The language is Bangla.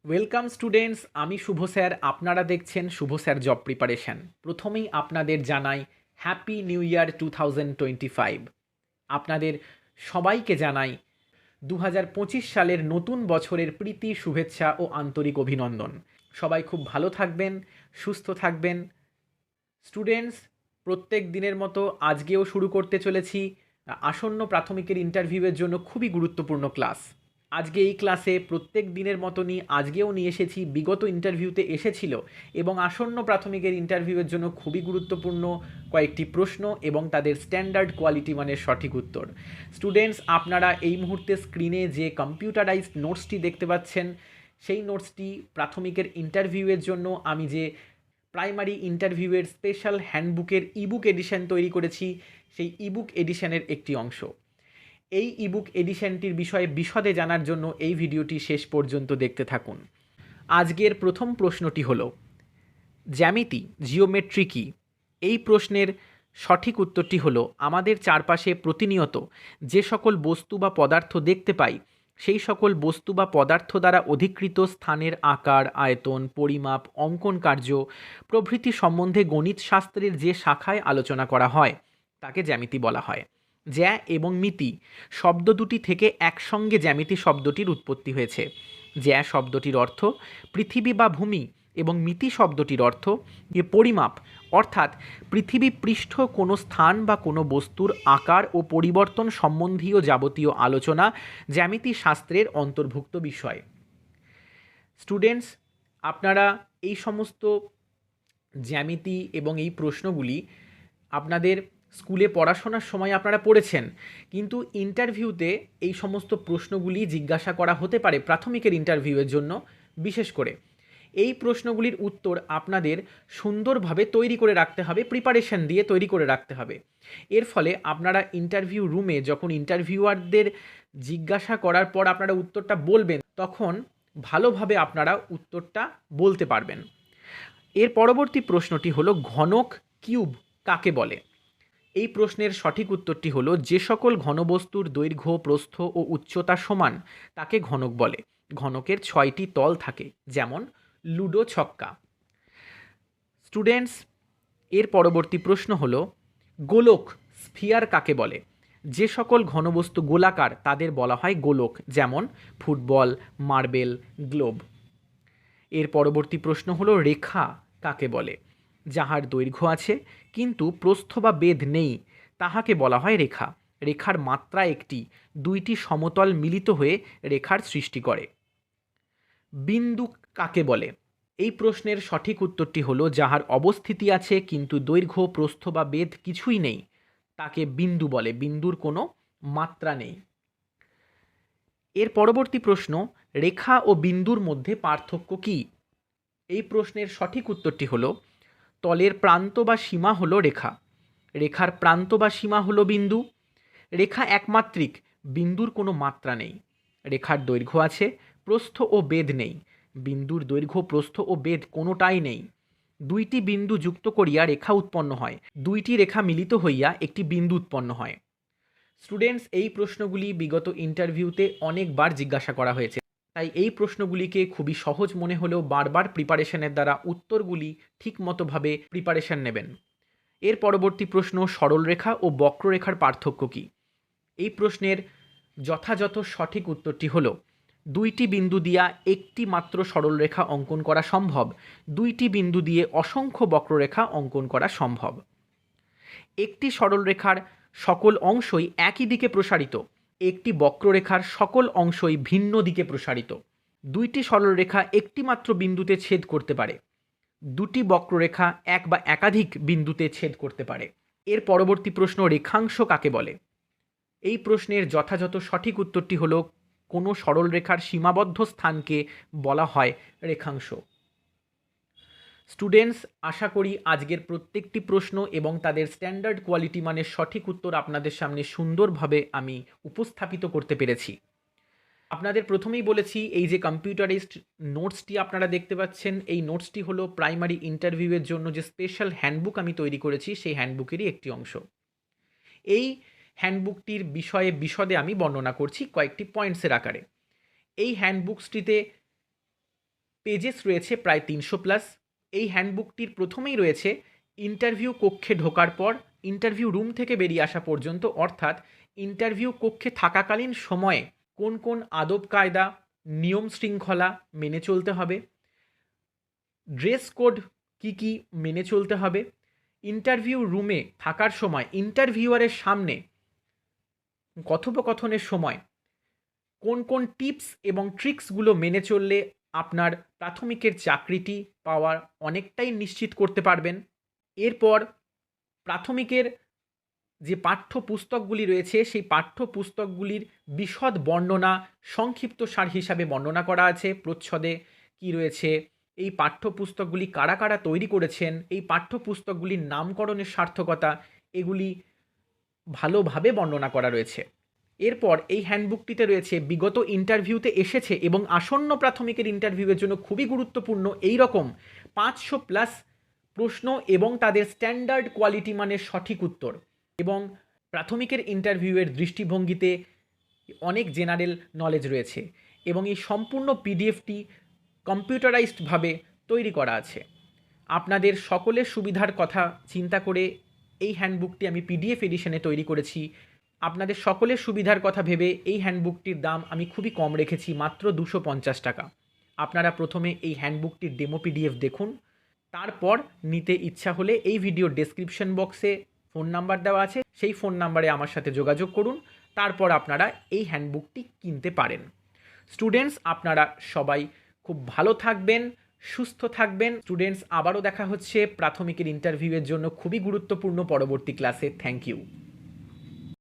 ওয়েলকাম স্টুডেন্টস, আমি শুভ স্যার। আপনারা দেখছেন শুভ স্যার জব প্রিপারেশন। প্রথমেই আপনাদের জানাই হ্যাপি নিউ ইয়ার 2025। আপনাদের সবাইকে জানাই 2025 সালের নতুন বছরের প্রীতি, শুভেচ্ছা ও আন্তরিক অভিনন্দন। সবাই খুব ভালো থাকবেন, সুস্থ থাকবেন। স্টুডেন্টস, প্রত্যেক দিনের মতো আজকেও শুরু করতে চলেছি আসন্ন প্রাথমিকের ইন্টারভিউয়ের জন্য খুবই গুরুত্বপূর্ণ ক্লাস। আজকে এই ক্লাসে প্রত্যেক দিনের মতনই আজকেও নিয়ে এসেছি, বিগত ইন্টারভিউতে এসেছিল এবং আসন্ন প্রাথমিকের ইন্টারভিউয়ের জন্য খুবই গুরুত্বপূর্ণ কয়েকটি প্রশ্ন এবং তাদের স্ট্যান্ডার্ড কোয়ালিটি মানের সঠিক উত্তর। স্টুডেন্টস, আপনারা এই মুহূর্তে স্ক্রিনে যে কম্পিউটারাইজড নোটসটি দেখতে পাচ্ছেন, সেই নোটসটি প্রাথমিকের ইন্টারভিউয়ের জন্য আমি যে প্রাইমারি ইন্টারভিউয়ের স্পেশাল হ্যান্ডবুকের ইবুক এডিশন তৈরি করেছি, সেই ইবুক এডিশনের একটি অংশ। এই ইবুক এডিশনটির বিষয়ে বিশদে জানার জন্য এই ভিডিওটি শেষ পর্যন্ত দেখতে থাকুন। আজকের প্রথম প্রশ্নটি হল, জ্যামিতি জিওমেট্রি কি? এই প্রশ্নের সঠিক উত্তরটি হলো, আমাদের চারপাশে প্রতিনিয়ত যে সকল বস্তু বা পদার্থ দেখতে পাই, সেই সকল বস্তু বা পদার্থ দ্বারা অধিকৃত স্থানের আকার, আয়তন, পরিমাপ, অঙ্কন কার্য প্রভৃতি সম্বন্ধে গণিত শাস্ত্রের যে শাখায় আলোচনা করা হয় তাকে জ্যামিতি বলা হয়। জ্যা এবং মিতি শব্দ দুটি থেকে একসঙ্গে জ্যামিতি শব্দটির উৎপত্তি হয়েছে। জ্যা শব্দটির অর্থ পৃথিবী বা ভূমি এবং মিতি শব্দটির অর্থ পরিমাপ, অর্থাৎ পৃথিবী পৃষ্ঠ কোনো স্থান বা কোনো বস্তুর আকার ও পরিবর্তন সম্বন্ধীয় যাবতীয় আলোচনা জ্যামিতি শাস্ত্রের অন্তর্ভুক্ত বিষয়। স্টুডেন্টস, আপনারা এই সমস্ত জ্যামিতি এবং এই প্রশ্নগুলি আপনাদের স্কুলে পড়াশোনার সময় আপনারা পড়েছেন, কিন্তু ইন্টারভিউতে এই সমস্ত প্রশ্নগুলি জিজ্ঞাসা করা হতে পারে প্রাথমিকের ইন্টারভিউয়ের জন্য। বিশেষ করে এই প্রশ্নগুলির উত্তর আপনাদের সুন্দরভাবে তৈরি করে রাখতে হবে, প্রিপারেশন দিয়ে তৈরি করে রাখতে হবে। এর ফলে আপনারা ইন্টারভিউ রুমে যখন ইন্টারভিউয়ারদের জিজ্ঞাসা করার পর আপনারা উত্তরটা বলবেন, তখন ভালোভাবে আপনারা উত্তরটা বলতে পারবেন। এর পরবর্তী প্রশ্নটি হলো, ঘনক কিউব কাকে বলে? এই প্রশ্নের সঠিক উত্তরটি হলো, যে সকল ঘনবস্তুর দৈর্ঘ্য, প্রস্থ ও উচ্চতা সমান তাকে ঘনক বলে। ঘনকের 6টি তল থাকে, যেমন লুডো ছক্কা। স্টুডেন্টস, এর পরবর্তী প্রশ্ন হলো, গোলক স্ফিয়ার কাকে বলে? যে সকল ঘনবস্তু গোলাকার তাদের বলা হয় গোলক, যেমন ফুটবল, মার্বেল, গ্লোব। এর পরবর্তী প্রশ্ন হলো, রেখা কাকে বলে? যাহার দৈর্ঘ্য আছে কিন্তু প্রস্থ বা বেধ নেই তাহাকে বলা হয় রেখা। রেখার মাত্রা একটি, দুইটি সমতল মিলিত হয়ে রেখার সৃষ্টি করে। বিন্দু কাকে বলে? এই প্রশ্নের সঠিক উত্তরটি হলো, যাহার অবস্থিতি আছে কিন্তু দৈর্ঘ্য, প্রস্থ বা বেধ কিছুই নেই তাকে বিন্দু বলে। বিন্দুর কোনো মাত্রা নেই। এর পরবর্তী প্রশ্ন, রেখা ও বিন্দুর মধ্যে পার্থক্য কী? এই প্রশ্নের সঠিক উত্তরটি হলো, তলের প্রান্ত বা সীমা হলো রেখা, রেখার প্রান্ত বা সীমা হলো বিন্দু। রেখা একমাত্রিক, বিন্দুর কোনো মাত্রা নেই। রেখার দৈর্ঘ্য আছে, প্রস্থ ও বেধ নেই। বিন্দুর দৈর্ঘ্য, প্রস্থ ও বেধ কোনোটাই নেই। দুইটি বিন্দু যুক্ত করিয়া রেখা উৎপন্ন হয়, দুইটি রেখা মিলিত হইয়া একটি বিন্দু উৎপন্ন হয়। স্টুডেন্টস, এই প্রশ্নগুলি বিগত ইন্টারভিউতে অনেকবার জিজ্ঞাসা করা হয়েছে, তাই এই প্রশ্নগুলিকে খুবই সহজ মনে হলেও বারবার প্রিপারেশনের দ্বারা উত্তরগুলি ঠিকমতোভাবে প্রিপারেশন নেবেন। এর পরবর্তী প্রশ্ন, সরলরেখা ও বক্ররেখার পার্থক্য কী? এই প্রশ্নের যথাযথ সঠিক উত্তরটি হলো, দুইটি বিন্দু দিয়া একটি মাত্র সরলরেখা অঙ্কন করা সম্ভব, দুইটি বিন্দু দিয়ে অসংখ্য বক্ররেখা অঙ্কন করা সম্ভব। একটি সরলরেখার সকল অংশই একই দিকে প্রসারিত, একটি বক্ররেখার সকল অংশই ভিন্ন দিকে প্রসারিত। দুইটি সরলরেখা একটি মাত্র বিন্দুতে ছেদ করতে পারে, দুটি বক্ররেখা এক বা একাধিক বিন্দুতে ছেদ করতে পারে। এর পরবর্তী প্রশ্ন, রেখাংশ কাকে বলে? এই প্রশ্নের যথাযথ সঠিক উত্তরটি হলো, কোনো সরলরেখার সীমাবদ্ধ স্থানকে বলা হয় রেখাংশ। স্টুডেন্টস, আশা করি আজকের প্রত্যেকটি প্রশ্ন এবং তাদের স্ট্যান্ডার্ড কোয়ালিটি মানের সঠিক উত্তর আপনাদের সামনে সুন্দরভাবে আমি উপস্থাপিত করতে পেরেছি। আপনাদের প্রথমেই বলেছি, এই যে কম্পিউটারাইজড নোটসটি আপনারা দেখতে পাচ্ছেন, এই নোটসটি হলো প্রাইমারি ইন্টারভিউয়ের জন্য যে স্পেশাল হ্যান্ডবুক আমি তৈরি করেছি, সেই হ্যান্ডবুকেরই একটি অংশ। এই হ্যান্ডবুকটির বিষয়ে বিশদে আমি বর্ণনা করছি কয়েকটি পয়েন্টসের আকারে। এই হ্যান্ডবুকসটিতে পেজেস রয়েছে প্রায় 300+। এই হ্যান্ডবুকটির প্রথমেই রয়েছে ইন্টারভিউ কক্ষে ঢোকার পর ইন্টারভিউ রুম থেকে বেরিয়ে আসা পর্যন্ত, অর্থাৎ ইন্টারভিউ কক্ষে থাকাকালীন সময়ে কোন কোন আদব কায়দা, নিয়ম শৃঙ্খলা মেনে চলতে হবে, ড্রেস কোড কি কি মেনে চলতে হবে, ইন্টারভিউ রুমে থাকার সময় ইন্টারভিউয়ারের সামনে কথোপকথনের সময় কোন কোন টিপস এবং ট্রিক্সগুলো মেনে চললে আপনার প্রাথমিকের চাকরিটি পাওয়ার অনেকটাই নিশ্চিত করতে পারবেন। এরপর প্রাথমিকের যে পাঠ্যপুস্তকগুলি রয়েছে সেই পাঠ্যপুস্তকগুলির বিশদ বর্ণনা সংক্ষিপ্ত সার হিসাবে বর্ণনা করা আছে। প্রচ্ছদে কি রয়েছে, এই পাঠ্যপুস্তকগুলি কারা কারা তৈরি করেছেন, এই পাঠ্যপুস্তকগুলির নামকরণের সার্থকতা, এগুলি ভালোভাবে বর্ণনা করা রয়েছে। এরপর এই হ্যান্ডবুকটিতে রয়েছে বিগত ইন্টারভিউতে এসেছে এবং আসন্ন প্রাথমিকের ইন্টারভিউয়ের জন্য খুবই গুরুত্বপূর্ণ এই রকম 500+ প্রশ্ন এবং তাদের স্ট্যান্ডার্ড কোয়ালিটি মানের সঠিক উত্তর, এবং প্রাথমিকের ইন্টারভিউয়ের দৃষ্টিভঙ্গিতে অনেক জেনারেল নলেজ রয়েছে, এবং এই সম্পূর্ণ পিডিএফটি কম্পিউটারাইজডভাবে তৈরি করা আছে। আপনাদের সকলের সুবিধার কথা চিন্তা করে এই হ্যান্ডবুকটি আমি পিডিএফ এডিশনে তৈরি করেছি। আপনাদের সকলের সুবিধার কথা ভেবে এই হ্যান্ডবুকটির দাম আমি খুবই কম রেখেছি, মাত্র 250 টাকা। আপনারা প্রথমে এই হ্যান্ডবুকটির ডেমো পিডিএফ দেখুন, তারপর নিতে ইচ্ছা হলে এই ভিডিওর ডেসক্রিপশন বক্সে ফোন নাম্বার দেওয়া আছে, সেই ফোন নাম্বারে আমার সাথে যোগাযোগ করুন, তারপর আপনারা এই হ্যান্ডবুকটি কিনতে পারেন। স্টুডেন্টস, আপনারা সবাই খুব ভালো থাকবেন, সুস্থ থাকবেন। স্টুডেন্টস, আবারও দেখা হচ্ছে প্রাথমিকের ইন্টারভিউয়ের জন্য খুবই গুরুত্বপূর্ণ পরবর্তী ক্লাসে। Thank you.